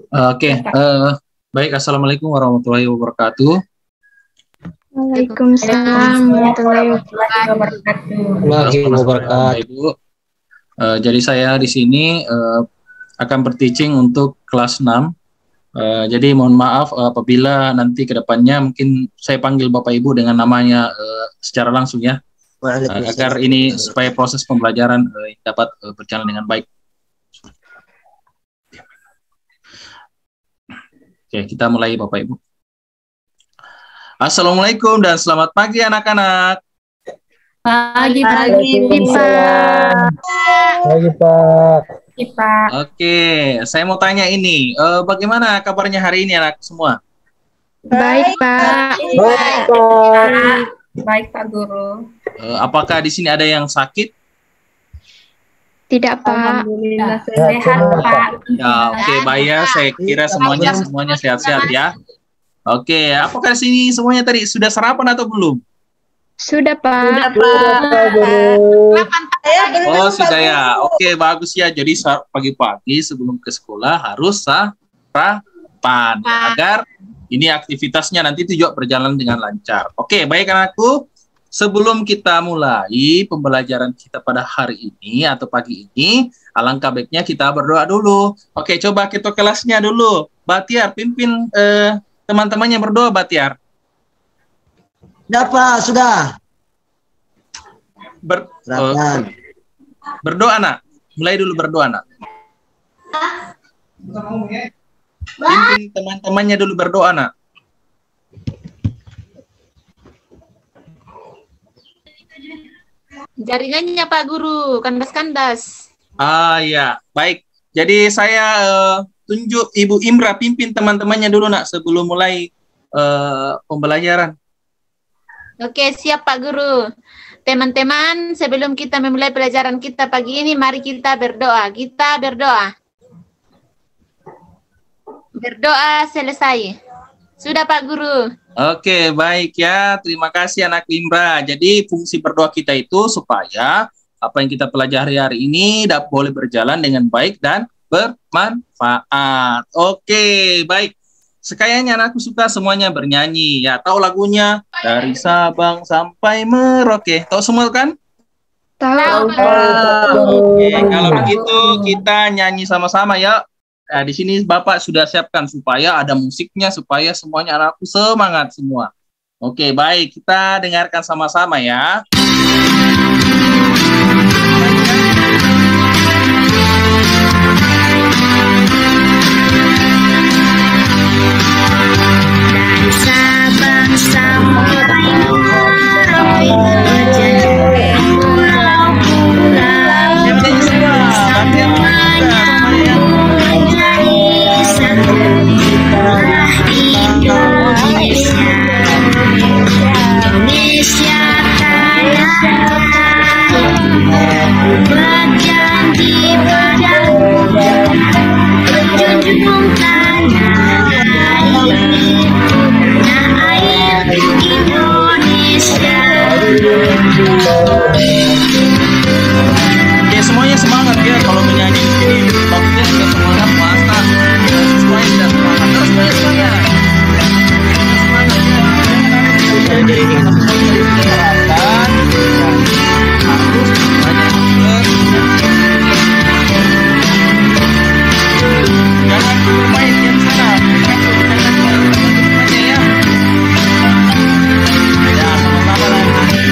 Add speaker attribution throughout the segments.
Speaker 1: Oke, baik. Assalamualaikum warahmatullahi wabarakatuh.
Speaker 2: Waalaikumsalam warahmatullahi wabarakatuh.
Speaker 1: Ibu. Jadi saya di sini akan berteaching untuk kelas 6. Jadi mohon maaf apabila nanti ke depannya mungkin saya panggil Bapak Ibu dengan namanya secara langsung ya. Agar ini supaya proses pembelajaran dapat berjalan dengan baik. Oke, kita mulai Bapak Ibu. Assalamualaikum dan selamat pagi anak-anak.
Speaker 2: Pagi,
Speaker 3: Pak.
Speaker 4: Pagi, Pak.
Speaker 1: Oke, saya mau tanya ini, bagaimana kabarnya hari ini anak semua?
Speaker 2: Baik, Pak.
Speaker 4: Baik, Pak.
Speaker 3: Baik, Pak Guru.
Speaker 1: Apakah di sini ada yang sakit?
Speaker 2: Tidak, Pak.
Speaker 3: Alhamdulillah sehat, Pak.
Speaker 1: Ya, oke, baik ya. Saya kira semuanya sehat-sehat ya. Oke, apakah di sini semuanya tadi sudah sarapan atau belum?
Speaker 2: Sudah, Pak.
Speaker 1: Oh, sudah ya. Oke, bagus ya. Jadi pagi-pagi sebelum ke sekolah harus sarapan agar ini aktivitasnya nanti juga berjalan dengan lancar. Oke, baik anakku. Sebelum kita mulai pembelajaran kita pada hari ini atau pagi ini, alangkah baiknya kita berdoa dulu. Oke, coba kita kelasnya dulu. Batiar, pimpin teman-temannya berdoa, Batiar.
Speaker 4: Ya, Pak, sudah.
Speaker 1: Berdoa, nak. Mulai dulu berdoa, nak. Pimpin teman-temannya dulu berdoa, nak.
Speaker 3: Jaringannya Pak Guru, kandas-kandas.
Speaker 1: Ah ya, baik. Jadi saya tunjuk Ibu Imra pimpin teman-temannya dulu nak sebelum mulai pembelajaran.
Speaker 3: Oke, siap Pak Guru. Teman-teman, sebelum kita memulai pelajaran kita pagi ini, mari kita berdoa. Kita berdoa. Berdoa selesai. Sudah Pak Guru.
Speaker 1: Oke, baik ya. Terima kasih anak Imra. Jadi fungsi berdoa kita itu supaya apa yang kita pelajari hari ini dapat boleh berjalan dengan baik dan bermanfaat. Oke, baik. Sekayanya anakku suka semuanya bernyanyi. Ya, tahu lagunya dari Sabang sampai Merauke. Tahu semua kan?
Speaker 2: Tahu.
Speaker 1: Oke, kalau begitu kita nyanyi sama-sama ya. Nah, di sini Bapak sudah siapkan supaya ada musiknya, supaya semuanya anakku semangat semua. Oke, baik. Kita dengarkan sama-sama ya.
Speaker 5: Dari Sabang sampai Merauke, berjalan pulau-pulau, semuanya menjadi satu. Indonesia, Indonesia tanah airku, berjanji padamu, menjunjung tanah airku, Indonesia.
Speaker 1: Oke, semuanya semangat ya kalau menyanyi ini. Waktunya sudah semangat puasa. Semuanya sudah semangat. Terus semangat. Semangat ya. Jadi kita semuanya diharapkan harus banyak jangan bermain di sana. Teman-temannya ya. Ya, sama-sama lagi.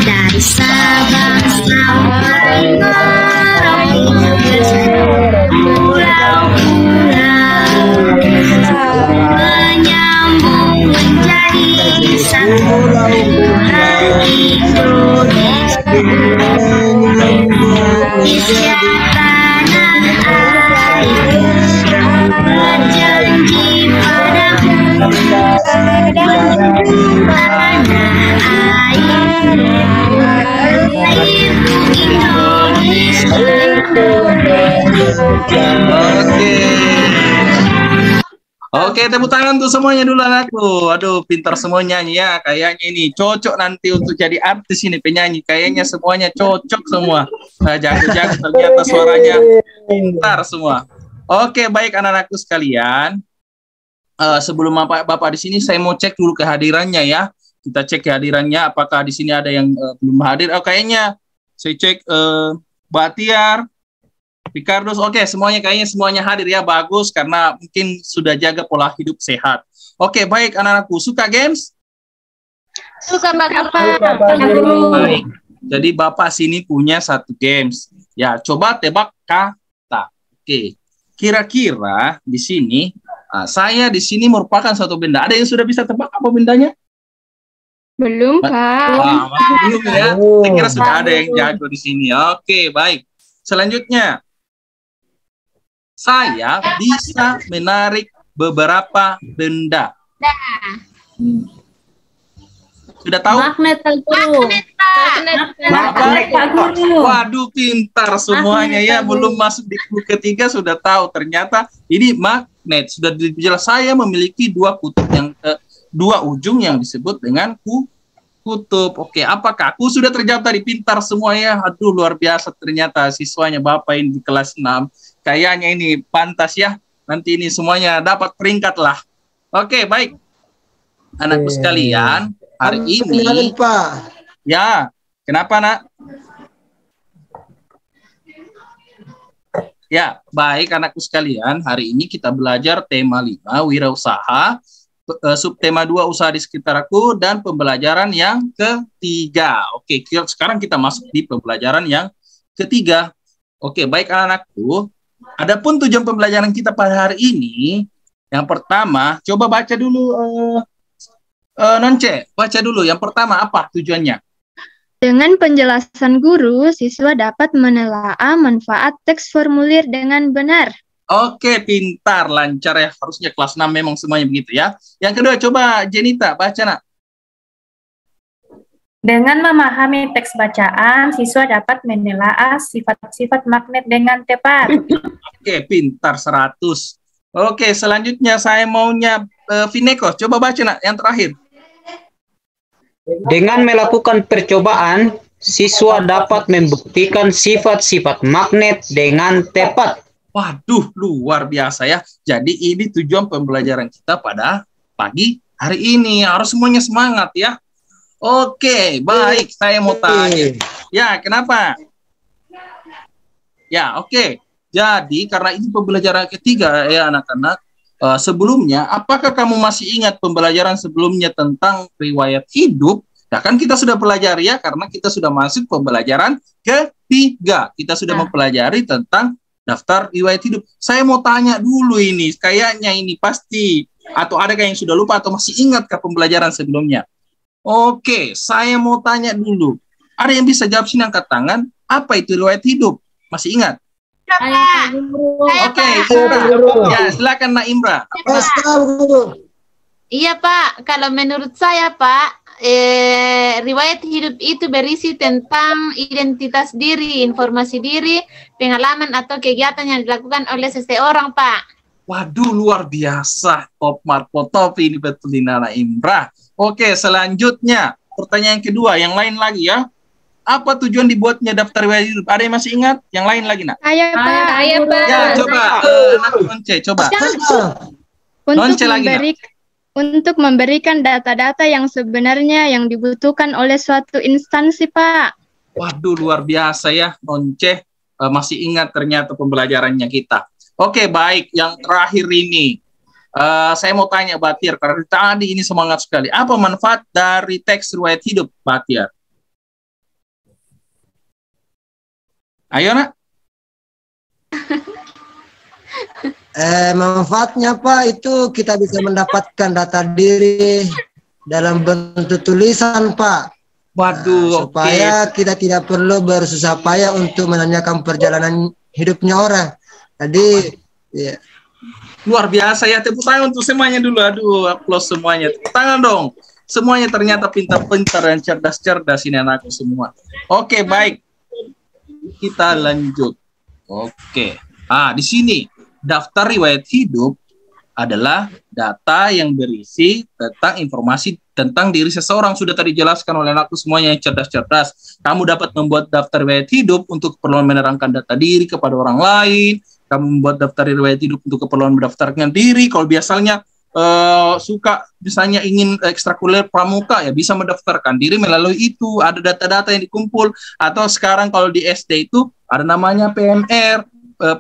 Speaker 5: Dari Sabang sampai Merauke, pulau-pulau, menyambung menjadi satu. Indonesia tanah airku, berjanji padamu, menjunjung tanah airku, Indonesia.
Speaker 1: Oke. Oke, tepuk tangan untuk semuanya dulu anakku. Aduh, pintar semuanya ya. Kayaknya ini cocok nanti untuk jadi artis ini, penyanyi. Kayaknya semuanya cocok semua. Nah, jago-jago ternyata suaranya pintar semua. Oke, baik anak-anakku sekalian. Sebelum Bapak di sini, saya mau cek dulu kehadirannya ya. Kita cek kehadirannya. Apakah di sini ada yang belum hadir? Oh, kayaknya saya cek Batiar, Ricardo, oke, kayaknya semuanya hadir ya, bagus karena mungkin sudah jaga pola hidup sehat. Oke, baik anak-anakku, suka games?
Speaker 3: Suka Bapak.
Speaker 1: Baik. Jadi Bapak sini punya satu games. Ya, coba tebak kata. Oke. Kira-kira di sini saya di sini merupakan suatu benda. Ada yang sudah bisa tebak apa bendanya?
Speaker 2: Belum, Pak.
Speaker 1: Belum ya. Saya kira sudah ada yang jago di sini. Oke, baik. Selanjutnya, saya bisa menarik beberapa benda. Sudah tahu?
Speaker 2: Magnet, Guru.
Speaker 1: Waduh, pintar semuanya ya. Belum masuk di clue ketiga sudah tahu. Ternyata ini magnet. Sudah dijelas, saya memiliki dua kutub dua ujung yang disebut dengan kutub. Oke, apakah aku sudah terjawab tadi? Pintar semua ya. Aduh, luar biasa ternyata siswanya Bapak ini di kelas 6. Kayaknya ini pantas ya. Nanti ini semuanya dapat peringkat lah. Oke, baik. Anakku sekalian, hari ini
Speaker 4: Pak.
Speaker 1: ya, kenapa nak? Ya, baik anakku sekalian, hari ini kita belajar tema 5, wirausaha, subtema 2, usaha di sekitar aku, dan pembelajaran yang ketiga. Oke, sekarang kita masuk di pembelajaran yang ketiga. Oke, baik anak-anakku. Adapun tujuan pembelajaran kita pada hari ini, yang pertama, coba baca dulu, Nonce, baca dulu. Yang pertama apa tujuannya?
Speaker 2: Dengan penjelasan guru, siswa dapat menelaah manfaat teks formulir dengan benar.
Speaker 1: Oke, pintar, lancar ya. Harusnya kelas 6 memang semuanya begitu ya. Yang kedua, coba Jenita, baca nak.
Speaker 6: Dengan memahami teks bacaan, siswa dapat menelaah sifat-sifat magnet dengan tepat.
Speaker 1: Oke, pintar 100. Oke, selanjutnya saya maunya Vineko. Coba baca nak, yang terakhir.
Speaker 7: Dengan melakukan percobaan, siswa dapat membuktikan sifat-sifat magnet dengan tepat.
Speaker 1: Waduh, luar biasa ya. Jadi ini tujuan pembelajaran kita pada pagi hari ini. Harus semuanya semangat ya. Oke, baik. Saya mau tanya. Ya, kenapa? Ya, oke. Jadi karena ini pembelajaran ketiga ya anak-anak. Sebelumnya, apakah kamu masih ingat pembelajaran sebelumnya tentang riwayat hidup? Ya kan kita sudah pelajari ya, karena kita sudah masuk pembelajaran ketiga. Kita sudah mempelajari tentang daftar riwayat hidup. Saya mau tanya dulu ini, kayaknya ini pasti, atau adakah yang sudah lupa atau masih ingatkah pembelajaran sebelumnya? Oke, saya mau tanya dulu. Ada yang bisa jawab sini angkat tangan? Apa itu riwayat hidup? Masih ingat? Oke, ya silakan Nak Imra.
Speaker 3: Iya Pak, kalau menurut saya Pak, riwayat hidup itu berisi tentang identitas diri, informasi diri, pengalaman atau kegiatan yang dilakukan oleh seseorang Pak.
Speaker 1: Waduh, luar biasa. Top Marco top ini betul Nak Imra. Oke, selanjutnya pertanyaan kedua, yang lain lagi ya. Apa tujuan dibuatnya daftar riwayat hidup? Ada yang masih ingat? Yang lain lagi nak?
Speaker 2: Saya Pak.
Speaker 1: Ya, coba Nonce, coba.
Speaker 2: Untuk memberikan data-data yang sebenarnya yang dibutuhkan oleh suatu instansi, Pak.
Speaker 1: Waduh, luar biasa ya, Nonce. Masih ingat ternyata pembelajarannya kita. Oke, baik. Yang terakhir ini, saya mau tanya Batiar, karena tadi ini semangat sekali. Apa manfaat dari teks riwayat hidup, Batiar? Ayo nak.
Speaker 4: Manfaatnya Pak, itu kita bisa mendapatkan data diri dalam bentuk tulisan Pak.
Speaker 1: Waduh,
Speaker 4: supaya kita tidak perlu bersusah payah untuk menanyakan perjalanan hidupnya orang. Jadi ya.
Speaker 1: Luar biasa ya, tepuk tangan untuk semuanya dulu. Aduh, aplaus semuanya. Tepuk tangan dong. Semuanya ternyata pintar-pintar dan cerdas-cerdas ini anakku semua. Oke, baik. Kita lanjut. Oke. Di sini daftar riwayat hidup adalah data yang berisi tentang informasi tentang diri seseorang. Sudah tadi jelaskan oleh anakku semuanya yang cerdas-cerdas. Kamu dapat membuat daftar riwayat hidup untuk keperluan menerangkan data diri kepada orang lain. Kamu membuat daftar riwayat hidup untuk keperluan mendaftarkan diri. Kalau biasanya suka misalnya ingin ekstrakurikuler pramuka, ya bisa mendaftarkan diri melalui itu. Ada data-data yang dikumpul. Atau sekarang kalau di SD itu ada namanya PMR,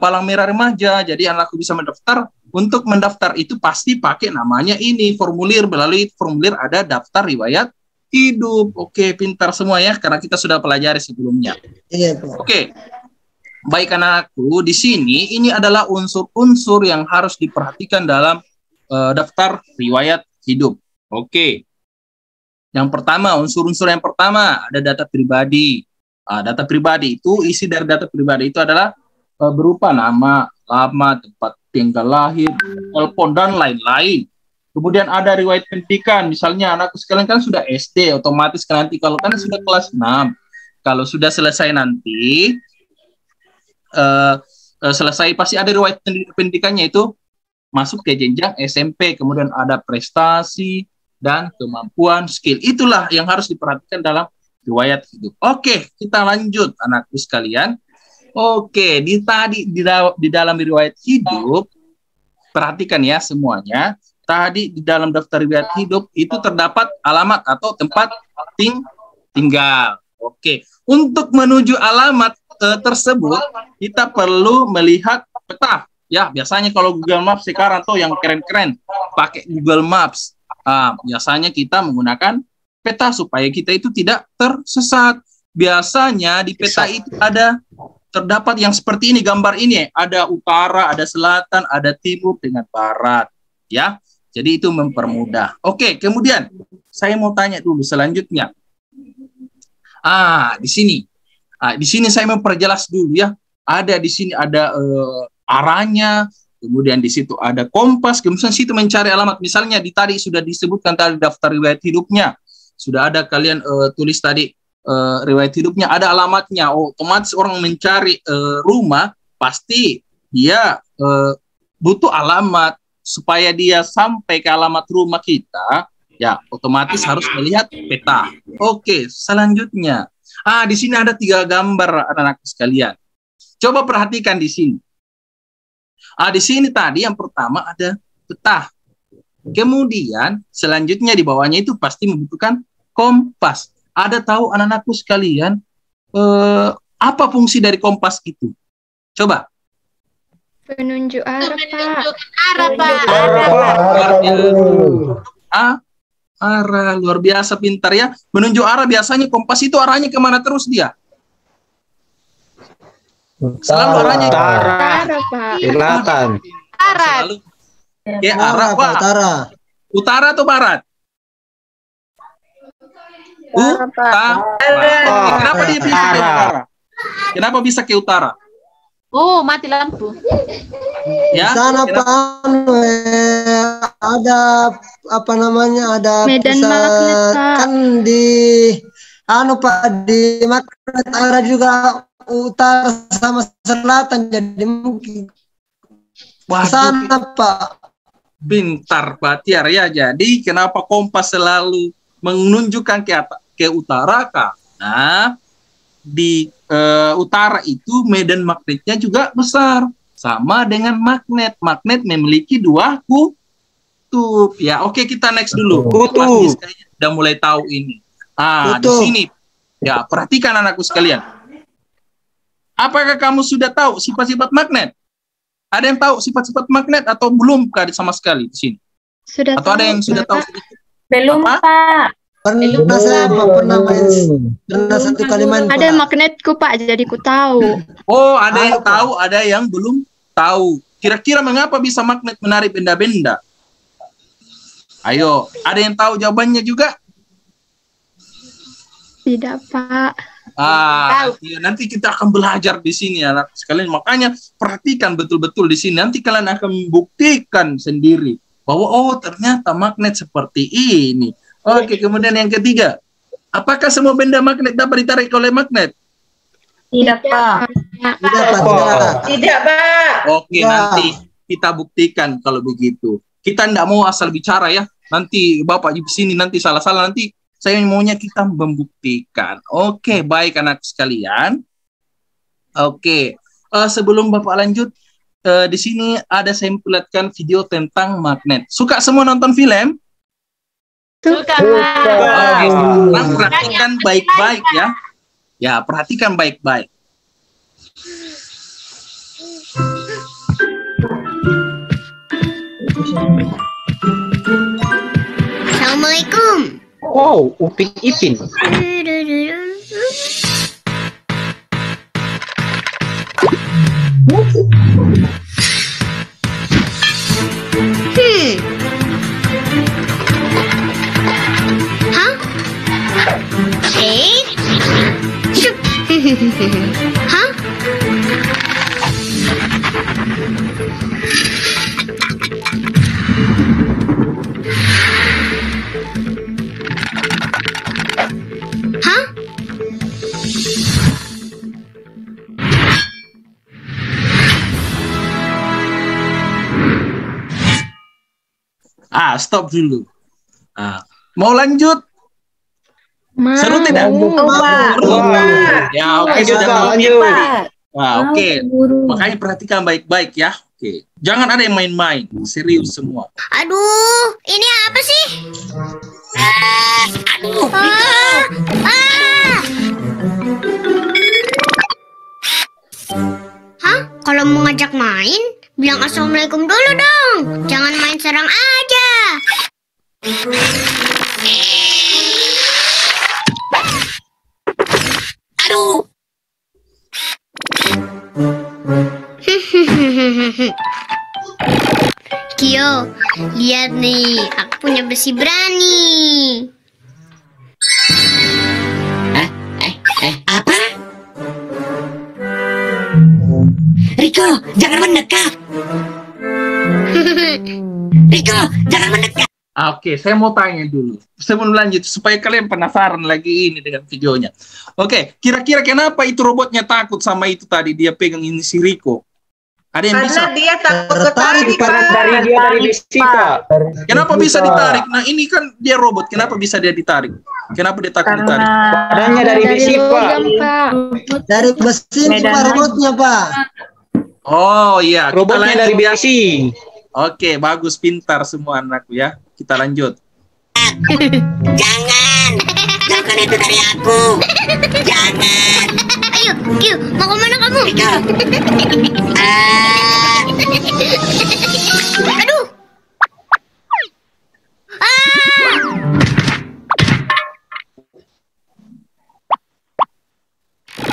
Speaker 1: Palang Merah Remaja. Jadi anakku bisa mendaftar. Untuk mendaftar itu pasti pakai namanya ini, formulir. Melalui formulir ada daftar riwayat hidup. Oke, pintar semua ya, karena kita sudah pelajari sebelumnya.
Speaker 4: Iya, Pak.
Speaker 1: Oke, baik anakku, di sini ini adalah unsur-unsur yang harus diperhatikan dalam daftar riwayat hidup. Oke, yang pertama, unsur-unsur yang pertama ada data pribadi. Data pribadi itu, isi dari data pribadi itu adalah berupa nama, lama, tempat tinggal lahir, telepon, dan lain-lain. Kemudian ada riwayat pendidikan, misalnya anakku sekalian kan sudah SD, otomatis kan nanti kalau kan sudah kelas 6, kalau sudah selesai nanti, selesai pasti ada riwayat pendidikannya itu masuk ke jenjang SMP, kemudian ada prestasi dan kemampuan skill. Itulah yang harus diperhatikan dalam riwayat hidup. Oke, kita lanjut anakku sekalian. Oke, di dalam riwayat hidup, perhatikan ya semuanya. Tadi di dalam daftar riwayat hidup itu terdapat alamat atau tempat tinggal. Oke, untuk menuju alamat tersebut kita perlu melihat peta. Ya, biasanya kalau Google Maps sekarang tuh yang keren-keren pakai Google Maps. Biasanya kita menggunakan peta supaya kita itu tidak tersesat. Biasanya di peta itu terdapat yang seperti ini, gambar ini, ada utara, ada selatan, ada timur dengan barat, ya. Jadi itu mempermudah. Oke, kemudian saya mau tanya dulu selanjutnya. Di sini saya memperjelas dulu ya. Ada di sini ada arahnya, kemudian di situ ada kompas, kemudian situ mencari alamat. Misalnya tadi sudah disebutkan tadi daftar riwayat hidupnya, sudah ada kalian tulis tadi. Riwayat hidupnya ada alamatnya, otomatis orang mencari rumah pasti dia butuh alamat supaya dia sampai ke alamat rumah kita, ya otomatis harus melihat peta. Oke, selanjutnya di sini ada 3 gambar anak-anak sekalian. Coba perhatikan di sini. Di sini tadi yang pertama ada peta, kemudian selanjutnya di bawahnya itu pasti membutuhkan kompas. Ada tahu anak-anakku sekalian apa fungsi dari kompas itu? Coba.
Speaker 2: Penunjuk arah, Pak.
Speaker 1: Arah, luar biasa pintar ya. Menunjuk arah biasanya kompas itu arahnya kemana terus dia? Selalu arahnya ke
Speaker 2: Arah, Pak.
Speaker 7: Selatan.
Speaker 1: Selalu ke arah
Speaker 4: Utara.
Speaker 1: Utara atau barat? Utara. Kenapa dia bisa ke utara? Kenapa bisa ke utara?
Speaker 3: Mati lampu.
Speaker 1: Ya.
Speaker 4: Sana Pak, ada apa namanya? Ada
Speaker 2: Medan
Speaker 4: pusat
Speaker 2: magnet, Pak.
Speaker 4: kan di Pak, di magnet arah juga utara sama selatan, jadi mungkin sana Pak.
Speaker 1: Pintar Pak Tiar ya. Jadi kenapa kompas selalu menunjukkan ke utara? Karena di utara itu medan magnetnya juga besar, sama dengan magnet. Magnet memiliki 2 kutub. Ya, oke, kita next dulu.
Speaker 7: Kutub.
Speaker 1: Udah mulai tahu ini. Di sini. Ya, perhatikan anakku sekalian. Apakah kamu sudah tahu sifat-sifat magnet? Ada yang tahu sifat-sifat magnet atau belum sama sekali di sini?
Speaker 2: Sudah
Speaker 1: Atau ada
Speaker 2: tahu,
Speaker 1: yang sudah
Speaker 2: Pak.
Speaker 1: tahu sedikit?
Speaker 6: Belum,
Speaker 1: Apa?
Speaker 6: Pak.
Speaker 4: Pernah saya pernah satu kali main
Speaker 2: Ada
Speaker 4: Pak.
Speaker 2: magnetku, Pak, jadi ku tahu.
Speaker 1: Ada yang tahu, ada yang belum tahu. Kira-kira mengapa bisa magnet menarik benda-benda? Ayo, ada yang tahu jawabannya juga?
Speaker 2: Tidak, Pak.
Speaker 1: Nanti kita akan belajar di sini anak sekalian. Makanya perhatikan betul-betul di sini. Nanti kalian akan membuktikan sendiri bahwa ternyata magnet seperti ini. Oke, kemudian yang ketiga, apakah semua benda magnet dapat ditarik oleh magnet?
Speaker 6: Tidak, Pak.
Speaker 4: Tidak Pak.
Speaker 6: Tidak, Pak.
Speaker 1: Oke, nanti kita buktikan kalau begitu. Kita nggak mau asal bicara ya. Nanti Bapak di sini nanti salah-salah, nanti saya maunya kita membuktikan. Oke, baik anak sekalian. Oke, sebelum Bapak lanjut, di sini ada saya memperlihatkan video tentang magnet. Suka semua nonton film?
Speaker 3: Suka, Pak.
Speaker 1: Oke, sekarang perhatikan baik-baik ya. Ya, perhatikan baik-baik.
Speaker 5: Assalamualaikum.
Speaker 7: Oh, Upin Ipin.
Speaker 5: Hah? Syuk. Hah? Hah?
Speaker 1: Stop dulu. Mau lanjut? Seru tidak? Seru. Ya, oke, sudah
Speaker 7: lanjut.
Speaker 1: Oke. Makanya perhatikan baik-baik ya. Oke. Jangan ada yang main-main. Serius semua.
Speaker 5: Aduh, ini apa sih? Aduh. Hah? Kalau mau ngajak main, bilang assalamualaikum dulu dong. Jangan main serang aja. Aduh. Kyo, lihat nih, aku punya besi berani.
Speaker 8: Apa? Riko, jangan mendekat. Riko, jangan mendekat.
Speaker 1: Oke, saya mau tanya dulu sebelum lanjut supaya kalian penasaran lagi ini dengan videonya. Oke, kira-kira kenapa itu robotnya takut sama itu tadi dia pegang ini si Riko? Ada yang bisa?
Speaker 9: Karena dia takut ketarik,
Speaker 7: Karena
Speaker 9: Pak.
Speaker 7: dari dia dari besi, Pak.
Speaker 1: Kenapa bisa ditarik? Nah, ini kan dia robot, kenapa bisa dia ditarik? Kenapa dia takut ditarik?
Speaker 7: Badannya dari besi, Pak.
Speaker 4: Dari besi Pak robotnya Pak.
Speaker 1: Oh iya, kita
Speaker 7: Robotnya
Speaker 1: lanjut
Speaker 7: dari
Speaker 1: ya.
Speaker 7: besi.
Speaker 1: Oke, bagus, pintar semua anakku ya. Kita lanjut.
Speaker 8: Jangan. Jauhkan itu dari aku. Jangan.
Speaker 5: Ayo, Kyo, mau kemana kamu?
Speaker 8: Riko.
Speaker 5: Aduh.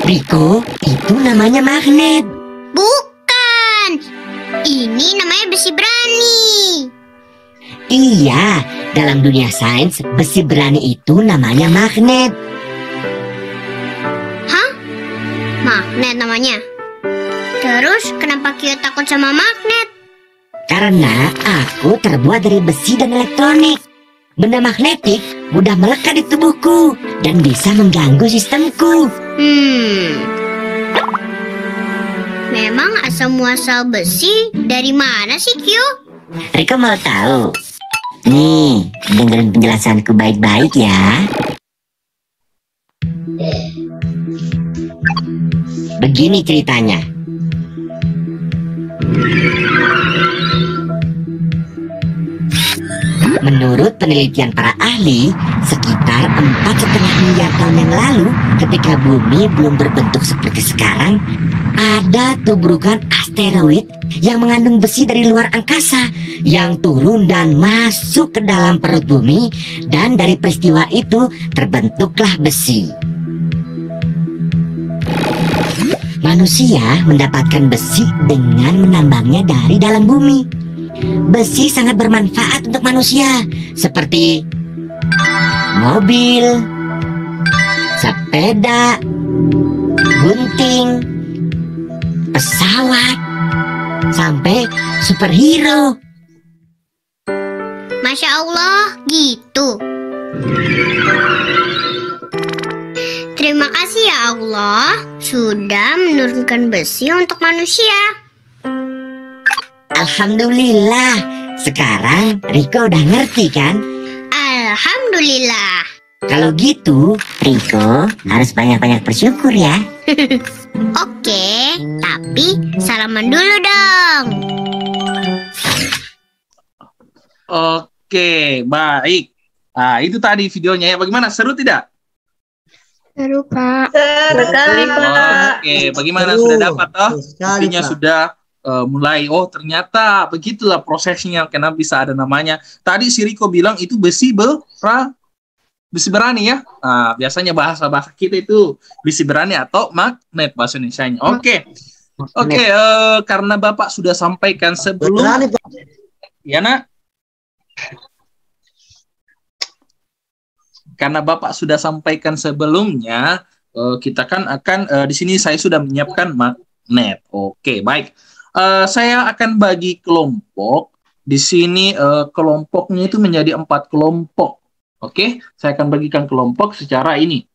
Speaker 8: Riko, itu namanya magnet.
Speaker 5: Bukan. Ini namanya besi berani.
Speaker 8: Iya, dalam dunia sains, besi berani itu namanya magnet.
Speaker 5: Hah? Magnet namanya. Terus kenapa Kyo takut sama magnet?
Speaker 8: Karena aku terbuat dari besi dan elektronik. Benda magnetik mudah melekat di tubuhku dan bisa mengganggu sistemku.
Speaker 5: Memang asal muasal besi dari mana sih, Kyo?
Speaker 8: Riko mau tahu? Nih, dengerin penjelasanku baik-baik ya. Begini ceritanya. Menurut penelitian para ahli, sekitar 4,5 miliar tahun yang lalu, ketika bumi belum berbentuk seperti sekarang, ada tubrukan asteroid yang mengandung besi dari luar angkasa yang turun dan masuk ke dalam perut bumi, dan dari peristiwa itu terbentuklah besi. Manusia mendapatkan besi dengan menambangnya dari dalam bumi. Besi sangat bermanfaat untuk manusia, seperti mobil, sepeda, gunting, pesawat, sampai superhero.
Speaker 5: Masya Allah, gitu. Terima kasih ya Allah, sudah menurunkan besi untuk manusia.
Speaker 8: Alhamdulillah, Sekarang Riko udah ngerti kan?
Speaker 5: Alhamdulillah.
Speaker 8: Kalau gitu, Riko harus banyak-banyak bersyukur ya.
Speaker 5: Oke, tapi salaman dulu dong.
Speaker 1: Oke, baik. Nah, itu tadi videonya ya. Bagaimana? Seru tidak?
Speaker 2: Seru, Pak.
Speaker 1: Oke, bagaimana sudah dapat toh? Buktinya sudah mulai. Oh, ternyata begitulah prosesnya karena bisa ada namanya. Tadi si Riko bilang itu besi berani ya. Nah, biasanya bahasa kita itu besi berani atau magnet bahasa Indonesianya. Oke. Karena Bapak sudah sampaikan sebelum ya, Nak. Karena Bapak sudah sampaikan sebelumnya, kita kan akan di sini saya sudah menyiapkan magnet. Oke, baik. Saya akan bagi kelompok. Di sini kelompoknya itu menjadi 4 kelompok. Oke, saya akan bagikan kelompok secara ini.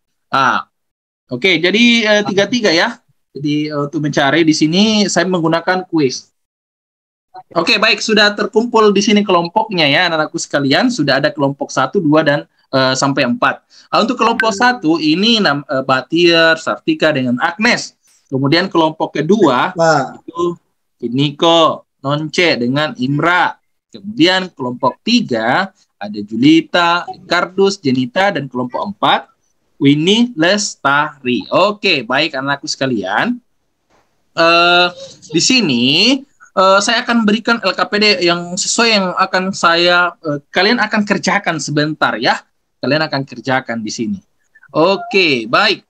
Speaker 1: Oke, jadi 3-3 ya. Jadi untuk mencari di sini saya menggunakan kuis. Oke, baik, sudah terkumpul di sini kelompoknya ya, anak-anakku sekalian. Sudah ada kelompok 1, 2, dan sampai 4. Untuk kelompok 1 ini Batiar, Sartika dengan Agnes. Kemudian kelompok kedua itu Niko, Nonce dengan Imra. Kemudian kelompok 3 ada Julita, Kardus, Jenita, dan kelompok 4 Winnie, Lestari. Oke, baik anak-anakku sekalian. Di sini saya akan berikan LKPD yang sesuai yang akan kalian akan kerjakan sebentar ya. Kalian akan kerjakan di sini. Oke, baik.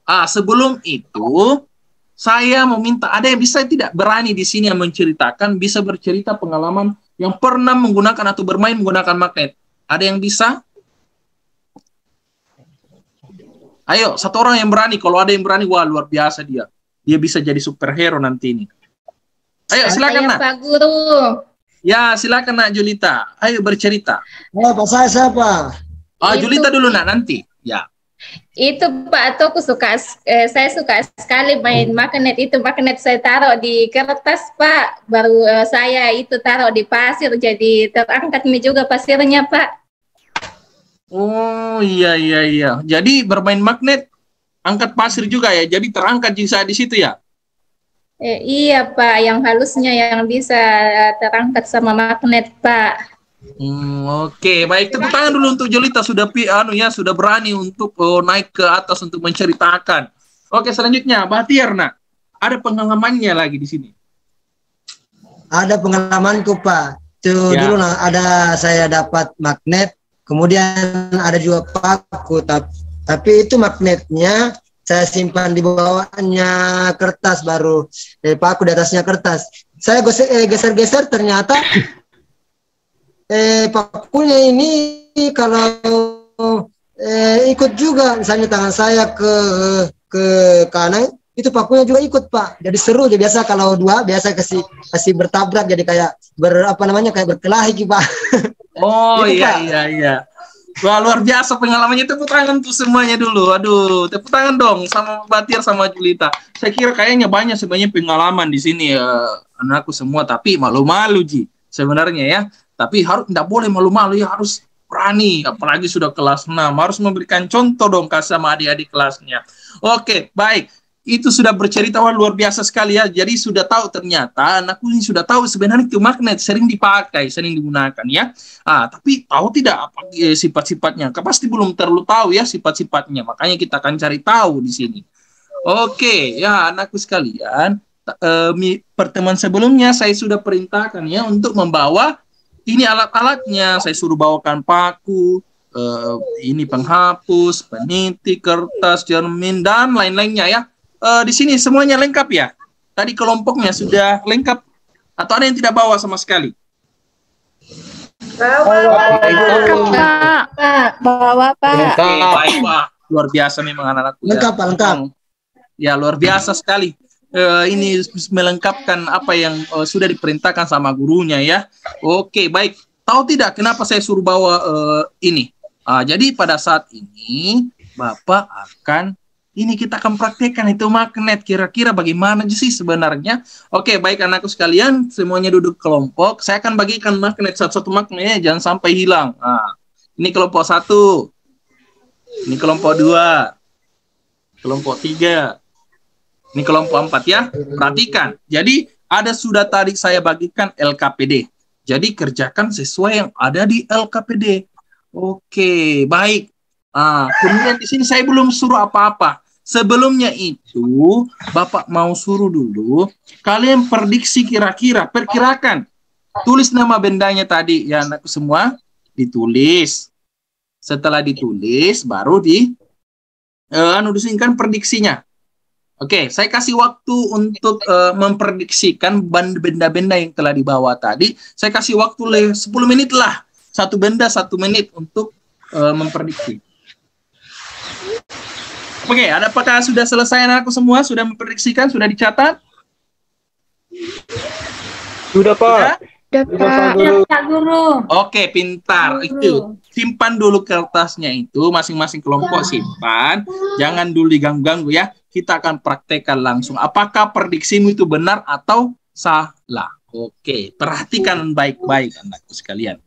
Speaker 1: Sebelum itu, saya meminta ada yang bisa tidak berani di sini yang menceritakan, bisa bercerita pengalaman yang pernah menggunakan atau bermain menggunakan magnet. Ada yang bisa? Ayo, satu orang yang berani. Kalau ada yang berani, wah luar biasa dia. Dia bisa jadi superhero nanti ini. Ayo, silakan, Nak.
Speaker 6: Pak Guru.
Speaker 1: Ya, silakan, Nak Julita. Ayo bercerita.
Speaker 4: Pak, saya siapa?
Speaker 1: Julita dulu, Nak, nanti. Ya.
Speaker 6: Itu Pak, aku saya suka sekali main magnet itu. Magnet saya taruh di kertas Pak, baru saya itu taruh di pasir, jadi terangkat nih juga pasirnya Pak.
Speaker 1: Oh iya. Jadi bermain magnet, angkat pasir juga ya. Jadi terangkat juga di situ ya.
Speaker 6: Iya Pak, yang halusnya yang bisa terangkat sama magnet Pak.
Speaker 1: Oke, baik, tepuk tangan dulu untuk Jolita sudah sudah berani untuk naik ke atas untuk menceritakan. Oke, selanjutnya Bahtiar, Nak. Ada pengalamannya lagi di sini.
Speaker 4: Ada pengalamanku, Pak. Dulu ada saya dapat magnet, kemudian ada juga paku, tapi itu magnetnya saya simpan di bawahnya kertas, baru paku di atasnya kertas. Saya geser-geser ternyata pakunya ini kalau ikut juga, misalnya tangan saya ke kanan, itu pakunya juga ikut Pak. Jadi seru. Jadi biasa kalau dua biasa kasih bertabrak, jadi kayak kayak berkelahi Pak.
Speaker 1: Oh
Speaker 4: gitu,
Speaker 1: iya. Wah, luar biasa pengalamannya. Tepuk tangan tuh semuanya dulu. Aduh, tepuk tangan dong sama Bahtiar sama Julita. Saya kira kayaknya banyak sebenarnya pengalaman di sini anakku semua, tapi malu-malu Ji sebenarnya ya. Tapi tidak boleh malu-malu ya, harus berani. Apalagi sudah kelas 6, harus memberikan contoh dong sama adik-adik kelasnya. Oke, baik. Itu sudah bercerita, wah luar biasa sekali ya. Jadi sudah tahu ternyata anakku ini sudah tahu sebenarnya itu magnet sering dipakai, sering digunakan ya. Tapi tahu tidak apa sifat-sifatnya? Pasti belum terlalu tahu ya sifat-sifatnya. Makanya kita akan cari tahu di sini. Oke, ya anakku sekalian, pertemuan sebelumnya saya sudah perintahkan ya untuk membawa ini alat-alatnya. Saya suruh bawakan paku, ini penghapus, peniti, kertas, cermin, dan lain-lainnya ya. Di sini semuanya lengkap ya. Tadi kelompoknya sudah lengkap atau ada yang tidak bawa sama sekali?
Speaker 6: Bawa Pak.
Speaker 1: Baik Pak. Luar biasa memang anak-anakku.
Speaker 4: Lengkap.
Speaker 1: Ya luar biasa sekali. Ini melengkapkan apa yang sudah diperintahkan sama gurunya ya. Oke, baik. Tahu tidak kenapa saya suruh bawa ini? Jadi pada saat ini Bapak akan ini kita akan praktekkan itu magnet. Kira-kira bagaimana sih sebenarnya? Oke, baik anakku sekalian, semuanya duduk kelompok. Saya akan bagikan magnet, satu-satu magnetnya, jangan sampai hilang. Nah, ini kelompok 1. Ini kelompok 2. Kelompok 3. Ini kelompok 4 ya. Perhatikan. Jadi, ada sudah tadi saya bagikan LKPD. Jadi, kerjakan sesuai yang ada di LKPD. Oke, baik. Kemudian di sini saya belum suruh apa-apa. Sebelumnya itu, Bapak mau suruh dulu, kalian prediksi kira-kira, perkirakan. Tulis nama bendanya tadi, ya anakku semua, ditulis. Setelah ditulis, baru disingkan prediksinya. Oke, saya kasih waktu untuk memprediksikan benda-benda yang telah dibawa tadi. Saya kasih waktu 10 menit lah. Satu benda 1 menit untuk memprediksi. Oke, apakah sudah selesai anakku semua? Sudah memprediksikan? Sudah dicatat?
Speaker 7: Sudah, Pak.
Speaker 2: Sudah, Pak Guru.
Speaker 1: Oke, pintar. Itu simpan dulu kertasnya itu, masing-masing kelompok simpan. Jangan dulu diganggu-ganggu ya. Kita akan praktekkan langsung. Apakah prediksimu itu benar atau salah? Oke, perhatikan baik-baik anakku sekalian.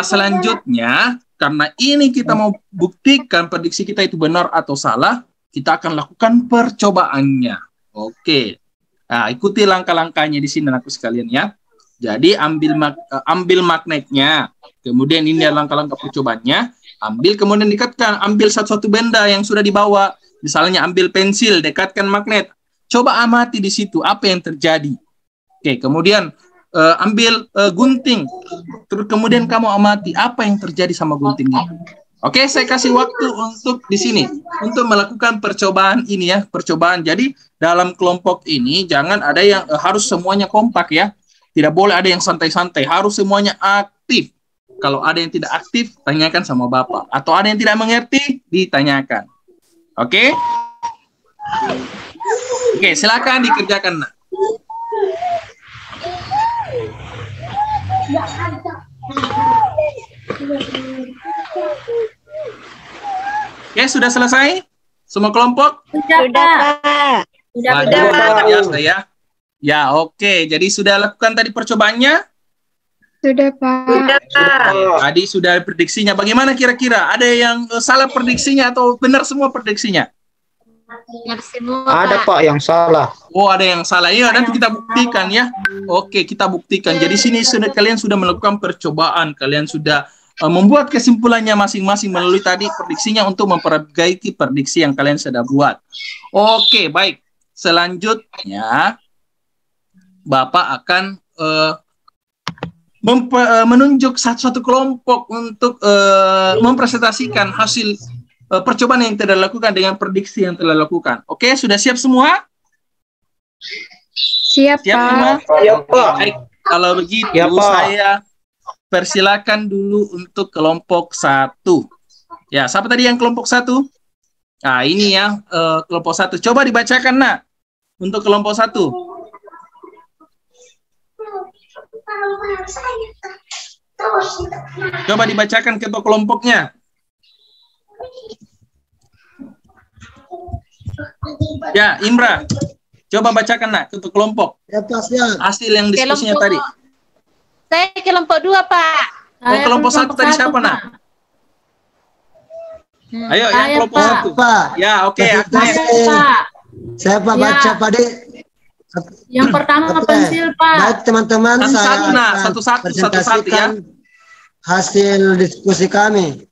Speaker 1: Selanjutnya, karena ini kita mau buktikan prediksi kita itu benar atau salah, kita akan lakukan percobaannya. Oke. Nah, ikuti langkah-langkahnya di sini anakku sekalian ya. Jadi ambil magnetnya. Kemudian ini langkah-langkah percobaannya. Ambil kemudian dekatkan, ambil satu-satu benda yang sudah dibawa. Misalnya ambil pensil, dekatkan magnet. Coba amati di situ apa yang terjadi. Oke, kemudian ambil gunting, terus kemudian kamu amati apa yang terjadi sama guntingnya. Oke, saya kasih waktu untuk di sini untuk melakukan percobaan ini ya, percobaan. Jadi dalam kelompok ini jangan ada yang harus semuanya kompak ya, tidak boleh ada yang santai-santai, harus semuanya aktif. Kalau ada yang tidak aktif, tanyakan sama Bapak, atau ada yang tidak mengerti, ditanyakan. Oke, oke, silakan dikerjakan. Oke, sudah selesai? Semua kelompok?
Speaker 5: Sudah, Pak.
Speaker 1: Sudah, ya. Ya, oke. Jadi sudah lakukan tadi percobaannya?
Speaker 2: Sudah, Pak.
Speaker 1: Tadi sudah prediksinya. Bagaimana kira-kira? Ada yang salah prediksinya atau benar semua prediksinya?
Speaker 7: Ada Pak yang salah.
Speaker 1: Oh, ada yang salah ya. Nanti kita buktikan ya. Oke, kita buktikan. Jadi sini kalian sudah melakukan percobaan. Kalian sudah membuat kesimpulannya masing-masing melalui tadi prediksinya untuk memperbaiki prediksi yang kalian sudah buat. Oke, baik. Selanjutnya, Bapak akan menunjuk satu-satu kelompok untuk mempresentasikan hasil percobaan yang telah dilakukan dengan prediksi yang telah dilakukan. Oke, sudah siap semua?
Speaker 2: Siap, Pak.
Speaker 1: Semua?
Speaker 7: Siap, Pak.
Speaker 1: Baik, kalau begitu
Speaker 7: Ya, Pak.
Speaker 1: saya persilakan dulu untuk kelompok 1. Ya, siapa tadi yang kelompok 1? Nah, ini ya, kelompok 1. Coba dibacakan, nak, untuk kelompok 1. Coba dibacakan ketua kelompoknya. Ya, Imra. Coba bacakan, nak, ketua kelompok.
Speaker 4: Ya, Pak, siap.
Speaker 1: Hasil yang diskusinya
Speaker 3: Kelompok-
Speaker 1: tadi.
Speaker 3: Saya kelompok 2, Pak.
Speaker 1: Oh, kelompok 1 tadi siapa, nak? Ayo, yang kelompok 1.
Speaker 4: Pak.
Speaker 1: Ya, oke. Agnes.
Speaker 4: Saya Pak baca Pak Dek.
Speaker 9: Yang pertama pensil, Pak.
Speaker 4: Baik teman-teman, saya
Speaker 1: Satu-satu, nah,
Speaker 4: akan
Speaker 1: satu-satu ya.
Speaker 4: presentasikan hasil diskusi kami.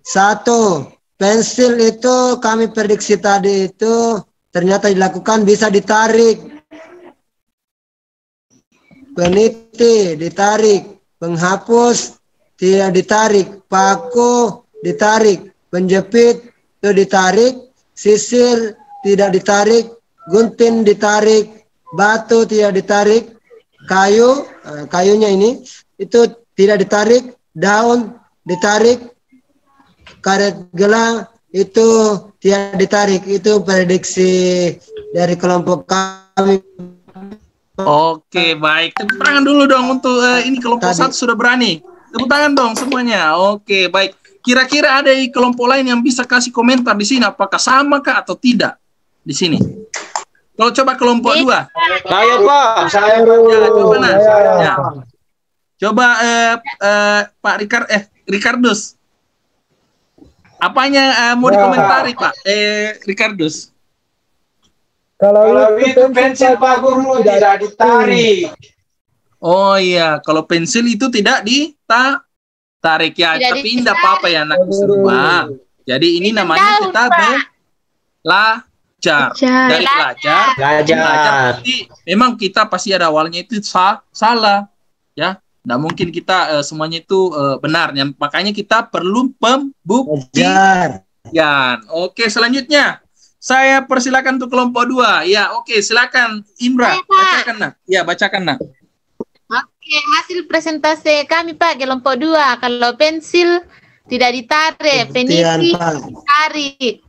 Speaker 4: 1. Pensil itu kami prediksi tadi itu ternyata dilakukan bisa ditarik. Peniti ditarik, penghapus tidak ditarik, paku ditarik, penjepit itu ditarik, sisir tidak ditarik, gunting ditarik, batu tidak ditarik, kayunya ini itu tidak ditarik, daun ditarik, karet gelang itu tidak ditarik. Itu prediksi dari kelompok kami.
Speaker 1: Oke, baik. Tepuk tangan dulu dong untuk ini kelompok
Speaker 4: Tadi.
Speaker 1: 1 sudah berani. Tepuk tangan dong semuanya. Oke, baik. Kira-kira ada di kelompok lain yang bisa kasih komentar di sini, apakah sama kah atau tidak di sini? Kalau coba kelompok 2.
Speaker 7: Saya Pak. Saya
Speaker 1: Ya, coba nah. Ya. Coba Pak Ricardus. Apanya mau dikomentari Pak? Ricardus.
Speaker 10: Kalau itu pensil Pak Guru tidak ditarik.
Speaker 1: Oh iya, kalau pensil itu tidak ditarik ya,
Speaker 3: Tidak
Speaker 1: tapi tidak apa-apa ya anak semua. Jadi ini namanya kita belajar. Dari belajar. Berarti memang kita pasti ada awalnya itu salah, ya. Nggak mungkin kita semuanya itu benar. Makanya kita perlu pembuktian. Oke, selanjutnya saya persilakan untuk kelompok 2. Ya, oke, silakan Imra. Bacakan nak. Ya, bacakan nak.
Speaker 3: Oke, hasil presentasi kami Pak kelompok 2. Kalau pensil tidak ditarik, peniti ditarik,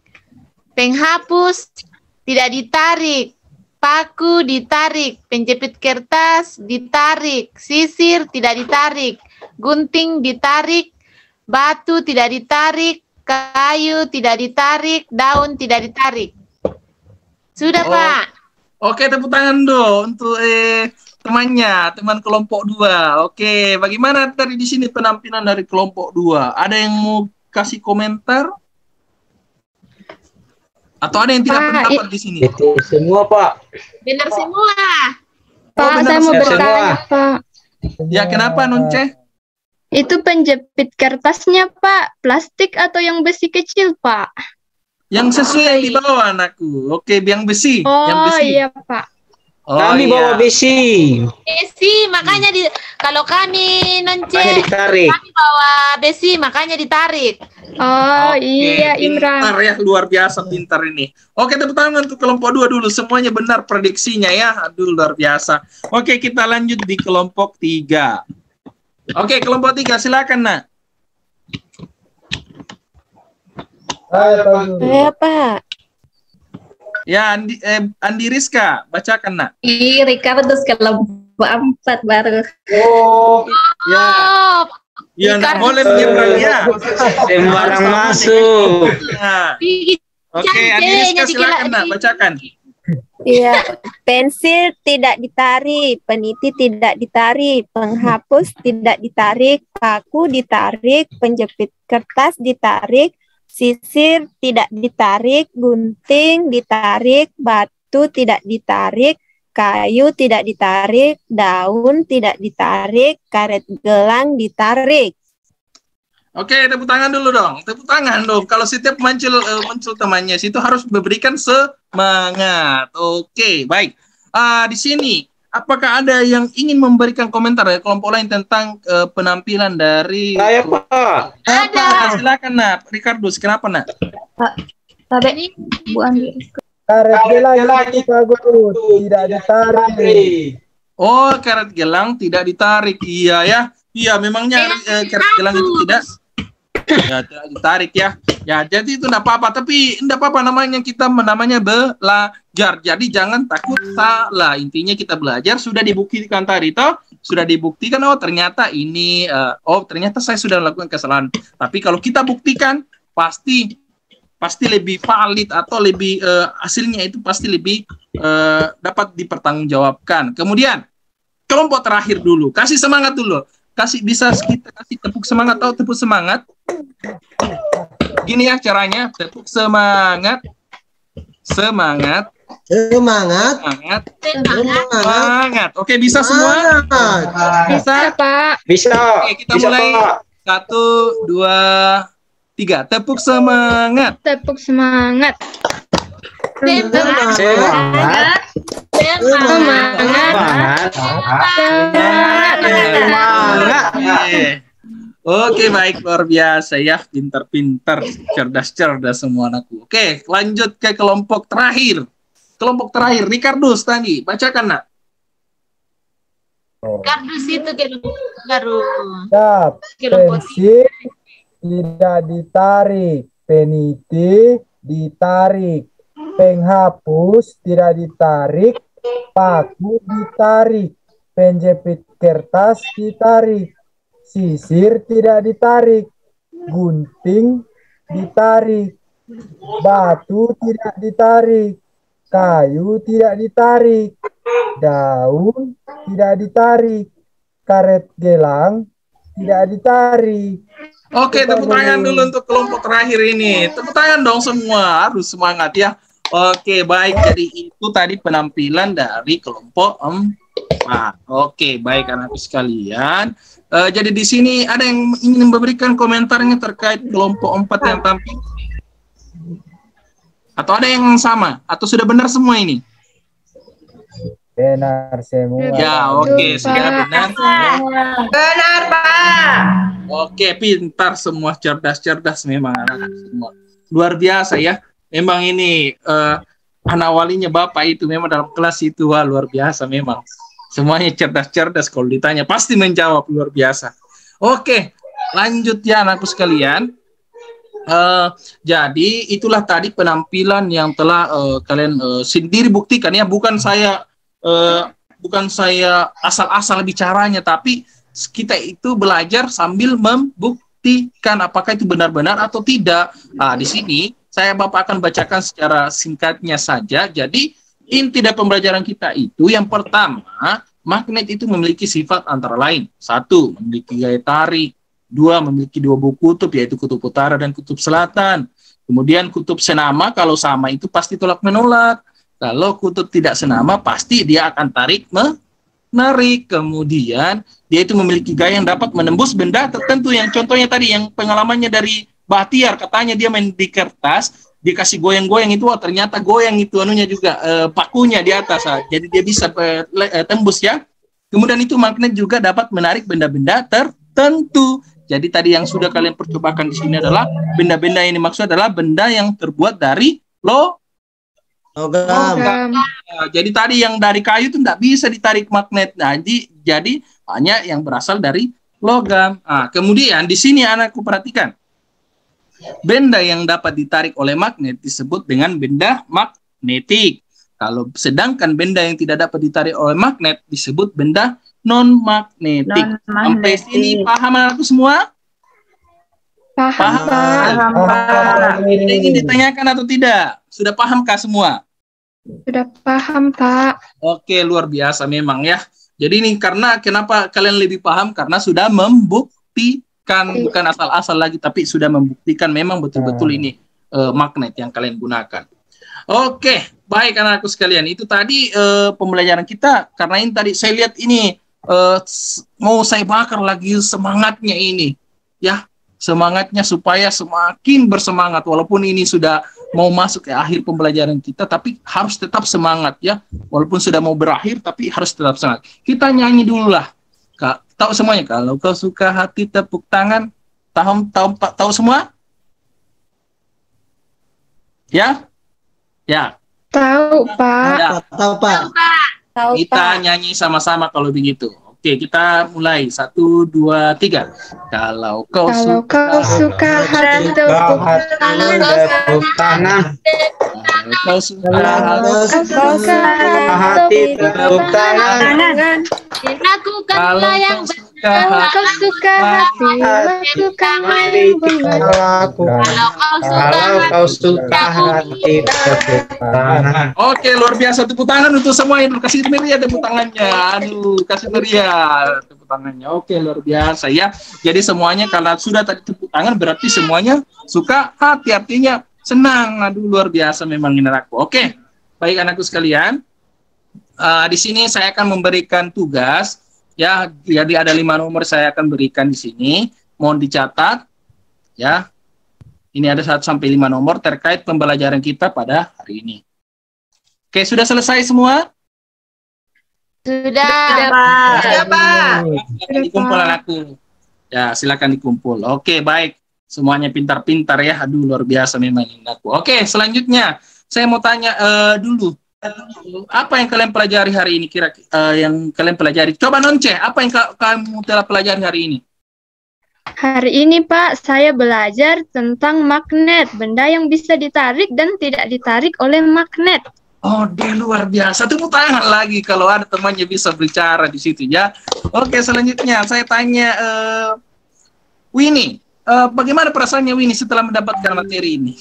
Speaker 3: penghapus tidak ditarik, paku ditarik, penjepit kertas ditarik, sisir tidak ditarik, gunting ditarik, batu tidak ditarik, kayu tidak ditarik, daun tidak ditarik. Sudah Pak.
Speaker 1: Oke, tepuk tangan dong untuk teman kelompok 2. Oke, bagaimana tadi di sini penampilan dari kelompok 2? Ada yang mau kasih komentar? Atau ada yang tidak pendapat di sini?
Speaker 7: Itu semua Pak.
Speaker 3: Benar semua.
Speaker 2: Pak, saya mau bertanya Pak.
Speaker 1: Ya, kenapa Nonce?
Speaker 2: Itu penjepit kertasnya Pak, plastik atau yang besi kecil Pak?
Speaker 1: Yang sesuai yang di bawah anakku. Oke, yang besi. Yang besi.
Speaker 2: Iya Pak.
Speaker 7: Kami bawa besi.
Speaker 3: Besi, makanya kalau kami Nonce,
Speaker 7: ditarik.
Speaker 3: kami bawa besi, makanya ditarik.
Speaker 2: Iya Imran.
Speaker 1: Pintar ya, luar biasa pintar ini. Oke, tepuk tangan untuk kelompok 2 dulu. Semuanya benar prediksinya ya. Aduh, luar biasa. Oke, kita lanjut di kelompok 3. Oke, kelompok 3 silakan nak.
Speaker 11: Saya Pak.
Speaker 1: Ya, Andi Rizka, bacakan nak.
Speaker 6: Ricardus kelompok 4 baru.
Speaker 1: Ya. Ya, nggak boleh menyeberang ya.
Speaker 7: Sembarang masuk.
Speaker 1: Oke, Andi Rizka silakan nak, bacakan.
Speaker 11: Iya, pensil tidak ditarik, peniti tidak ditarik, penghapus tidak ditarik, paku ditarik, penjepit kertas ditarik, sisir tidak ditarik, gunting ditarik, batu tidak ditarik, kayu tidak ditarik, daun tidak ditarik, karet gelang ditarik.
Speaker 1: Oke, tepuk tangan dulu dong. Tepuk tangan dong. Kalau setiap muncul temannya, itu harus memberikan semangat. Oke, baik. Di sini, apakah ada yang ingin memberikan komentar dari kelompok lain tentang penampilan dari...
Speaker 7: Saya Pak.
Speaker 1: Ada. Silakan nak, Ricardus. Kenapa nak?
Speaker 9: Tadi Bu Andi.
Speaker 10: Karet gelang itu Pak Guru tidak ditarik.
Speaker 1: Oh, karet gelang tidak ditarik. Iya ya. Iya, memangnya karet gelang itu tidak ditarik ya. Ya, jadi itu enggak apa-apa, tapi enggak apa-apa namanya kita belajar. Jadi jangan takut salah. Intinya kita belajar, sudah dibuktikan tadi toh, sudah dibuktikan ternyata ini ternyata saya sudah melakukan kesalahan. Tapi kalau kita buktikan pasti lebih valid atau lebih hasilnya itu pasti lebih dapat dipertanggungjawabkan. Kemudian kelompok terakhir dulu, kasih semangat dulu. Kita kasih tepuk semangat atau tepuk semangat. Gini ya caranya, tepuk semangat. Semangat. Oke, bisa semua? Bisa, Pak?
Speaker 7: Bisa.
Speaker 1: Oke, kita mulai. 1, 2, 3. Tepuk semangat.
Speaker 2: Tepuk semangat.
Speaker 3: Semangat.
Speaker 1: Oke, baik, luar biasa ya, pintar-pintar, cerdas-cerdas semua anakku. Oke, lanjut ke kelompok terakhir. Kelompok terakhir, Ricardus tadi, bacakan nak.
Speaker 3: Ricardus itu baru.
Speaker 10: Pensil tidak ditarik, peniti ditarik, penghapus tidak ditarik, paku ditarik, penjepit kertas ditarik, sisir tidak ditarik, gunting ditarik, batu tidak ditarik, kayu tidak ditarik, daun tidak ditarik, karet gelang tidak ditarik.
Speaker 1: Oke, tepuk tangan dulu untuk kelompok terakhir ini. Tepuk tangan dong semua, harus semangat ya. Oke, baik. Jadi itu tadi penampilan dari kelompok 4. Oke, baik anakku sekalian. Jadi di sini ada yang ingin memberikan komentarnya terkait kelompok 4 yang tampil? Atau ada yang sama? Atau sudah benar semua ini?
Speaker 10: Benar semua.
Speaker 1: Ya, oke, sudah benar.
Speaker 12: Benar, Pak.
Speaker 1: Oke, pintar semua, cerdas-cerdas memang anak-anak semua. Luar biasa ya. Memang ini anak walinya Bapak itu memang dalam kelas itu wah, luar biasa memang. Semuanya cerdas-cerdas, kalau ditanya pasti menjawab, luar biasa. Oke, lanjut ya anakku sekalian. Jadi itulah tadi penampilan yang telah kalian sendiri buktikan ya, bukan saya asal-asal bicaranya, tapi kita itu belajar sambil membuktikan apakah itu benar-benar atau tidak. Nah, di sini Bapak akan bacakan secara singkatnya saja. Jadi inti dari pembelajaran kita itu yang pertama, magnet itu memiliki sifat antara lain. 1, memiliki gaya tarik. 2, memiliki 2 buah kutub, yaitu kutub utara dan kutub selatan. Kemudian kutub senama, kalau sama itu pasti tolak menolak. Kalau kutub tidak senama, pasti dia akan tarik menarik. Kemudian dia itu memiliki gaya yang dapat menembus benda tertentu. Yang contohnya tadi, yang pengalamannya dari Bahtiar, katanya dia main di kertas, dikasih goyang-goyang itu, oh, ternyata goyang itu anunya juga pakunya di atas, jadi dia bisa tembus ya. Kemudian itu magnet juga dapat menarik benda-benda tertentu. Jadi tadi yang sudah kalian percobakan di sini adalah benda-benda ini, maksud adalah benda yang terbuat dari logam. Jadi tadi yang dari kayu itu tidak bisa ditarik magnet. Nah, jadi hanya yang berasal dari logam. Nah, kemudian di sini anakku perhatikan. Benda yang dapat ditarik oleh magnet disebut dengan benda magnetik. Kalau sedangkan benda yang tidak dapat ditarik oleh magnet disebut benda non-magnetik. Sampai sini paham anakku semua? Paham. Ada ingin ditanyakan atau tidak? Sudah pahamkah semua?
Speaker 2: Sudah paham, Pak.
Speaker 1: Oke, luar biasa memang ya. Jadi ini kenapa kalian lebih paham? Karena sudah membuktikan, bukan asal-asal lagi, tapi sudah membuktikan memang betul-betul ini magnet yang kalian gunakan. Oke, baik anak-anakku sekalian. Itu tadi pembelajaran kita. Karena ini tadi saya lihat ini mau saya bakar lagi semangatnya ini. Ya, semangatnya supaya semakin bersemangat. Walaupun ini sudah mau masuk ke akhir pembelajaran kita, tapi harus tetap semangat ya. Walaupun sudah mau berakhir, tapi harus tetap semangat. Kita nyanyi dulu lah. Tahu semuanya? Kalau kau suka hati tepuk tangan. Tahu semua? Ya? Ya.
Speaker 2: Tahu, Pak.
Speaker 1: Ya.
Speaker 4: Tahu, Pak.
Speaker 1: Kita nyanyi sama-sama kalau begitu. Oke, kita mulai. 1, 2, 3. Kalau kau suka hati tepuk tangan. Kau suka
Speaker 7: hati tepuk tangan.
Speaker 3: Lakukanlah yang
Speaker 2: Kalau kau suka hati, lakukanlah yang benar.
Speaker 7: Kalau kau suka hati tepuk tangan.
Speaker 1: Oke, luar biasa, tepuk tangan untuk semuanya. Kasih meriah tepuk tangannya. Aduh, kasih meriah tepuk tangannya. Oke, luar biasa ya. Jadi semuanya kalau sudah tadi tepuk tangan berarti semuanya suka hati, artinya senang. Aduh, luar biasa memang ini anakku. Oke, baik anakku sekalian. Di sini saya akan memberikan tugas. Ya, jadi ada 5 nomor saya akan berikan di sini. Mohon dicatat. Ya, ini ada 1 sampai 5 nomor terkait pembelajaran kita pada hari ini. Oke, sudah selesai semua?
Speaker 3: Sudah,
Speaker 12: Pak.
Speaker 3: Sudah, Pak.
Speaker 1: Silakan dikumpul anakku. Ya, silakan dikumpul. Oke, baik. Semuanya pintar-pintar ya. Aduh, luar biasa memang anakku. Oke, selanjutnya saya mau tanya dulu. Apa yang kalian pelajari hari ini yang kalian pelajari? Coba Nonce, apa yang kamu telah pelajari hari ini?
Speaker 2: Hari ini, Pak, saya belajar tentang magnet, benda yang bisa ditarik dan tidak ditarik oleh magnet.
Speaker 1: Oh, dia luar biasa. Tepuk tangan lagi kalau ada temannya bisa bicara di situ ya. Oke, selanjutnya saya tanya Winnie. bagaimana perasaannya Winnie setelah mendapatkan materi ini?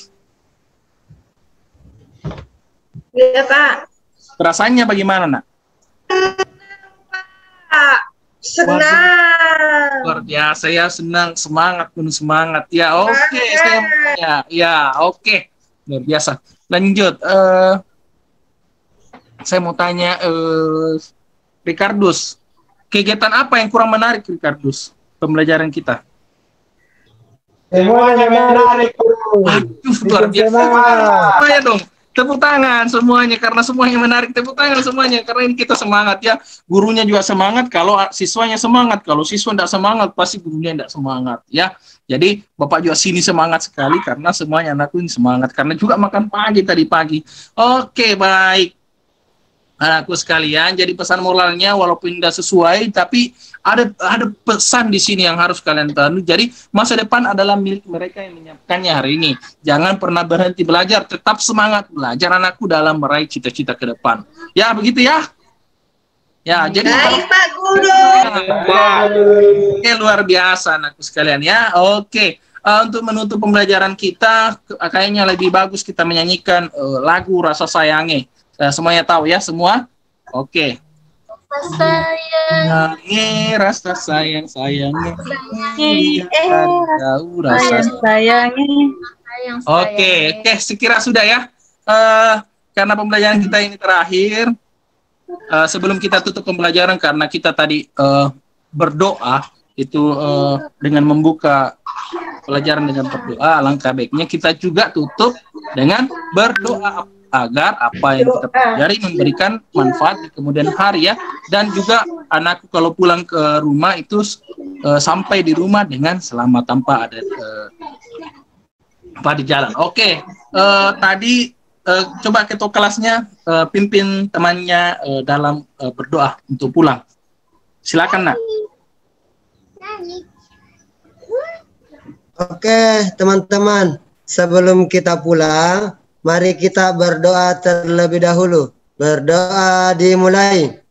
Speaker 12: Iya, Pak.
Speaker 1: Perasaannya bagaimana, Nak?
Speaker 12: Pak, senang.
Speaker 1: Luar biasa ya, senang, semangat, penuh semangat. Ya, oke, oke. Luar biasa. Lanjut, saya mau tanya, Ricardus, kegiatan apa yang kurang menarik, Ricardus, pembelajaran kita?
Speaker 10: Semuanya menarik, Guru.
Speaker 1: Waduh, luar biasa. Semuanya dong. Tepuk tangan semuanya, karena semuanya menarik. Tepuk tangan semuanya, karena ini kita semangat ya. Gurunya juga semangat, kalau siswanya semangat. Kalau siswa tidak semangat, pasti gurunya tidak semangat ya. Jadi Bapak juga sini semangat sekali, karena semuanya anakku ini semangat. Karena juga makan pagi tadi pagi. Oke, baik. Anakku sekalian, jadi pesan moralnya walaupun tidak sesuai, tapi ada pesan di sini yang harus kalian tahu. Jadi masa depan adalah milik mereka yang menyiapkannya hari ini. Jangan pernah berhenti belajar, tetap semangat belajar anakku dalam meraih cita-cita ke depan. Ya, begitu ya. Ya, jadi
Speaker 12: baik, Pak Guru.
Speaker 1: Oke, luar biasa anakku sekalian ya. Oke. Untuk menutup pembelajaran kita, kayaknya lebih bagus kita menyanyikan lagu Rasa Sayangnya. Semuanya tahu ya semua? Oke. Rasa sayang, sayangnya. Rasa sayangnya. Oke, sekira sudah ya. Karena pembelajaran kita ini terakhir, sebelum kita tutup pembelajaran, karena kita tadi berdoa, itu dengan membuka pelajaran dengan berdoa, alangkah baiknya kita juga tutup dengan berdoa agar apa yang kita pelajari memberikan manfaat di kemudian hari ya, dan juga anakku kalau pulang ke rumah itu sampai di rumah dengan selamat tanpa ada apa di jalan. Oke, tadi coba ketua kelasnya pimpin temannya dalam berdoa untuk pulang. Silakan, Nak.
Speaker 4: Oke, teman-teman, sebelum kita pulang, mari kita berdoa terlebih dahulu. Berdoa dimulai.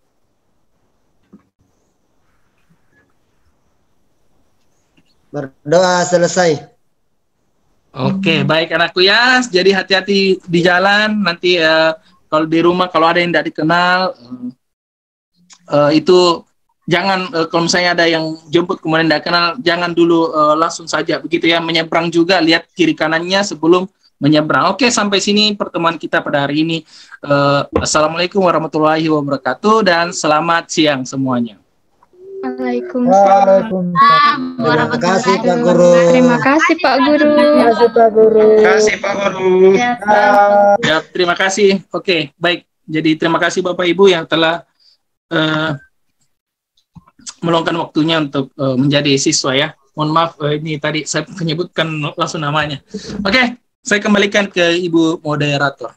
Speaker 4: Berdoa selesai.
Speaker 1: Oke, baik anakku ya. Jadi hati-hati di jalan. Nanti kalau di rumah, kalau ada yang tidak dikenal, itu jangan, kalau misalnya ada yang jemput kemudian tidak kenal, jangan dulu langsung saja begitu ya. Menyeberang juga, lihat kiri kanannya sebelum menyeberang. Oke, sampai sini pertemuan kita pada hari ini. Assalamualaikum warahmatullahi wabarakatuh dan selamat siang semuanya.
Speaker 2: Waalaikumsalam.
Speaker 4: Terima kasih Pak Guru.
Speaker 2: Terima kasih Pak Guru.
Speaker 10: Terima kasih Pak Guru.
Speaker 1: Terima kasih Pak Guru. Ya, terima kasih. Oke, baik. Jadi terima kasih Bapak Ibu yang telah meluangkan waktunya untuk menjadi siswa ya. Mohon maaf, ini tadi saya menyebutkan langsung namanya. Oke. Saya kembalikan ke Ibu Moderator.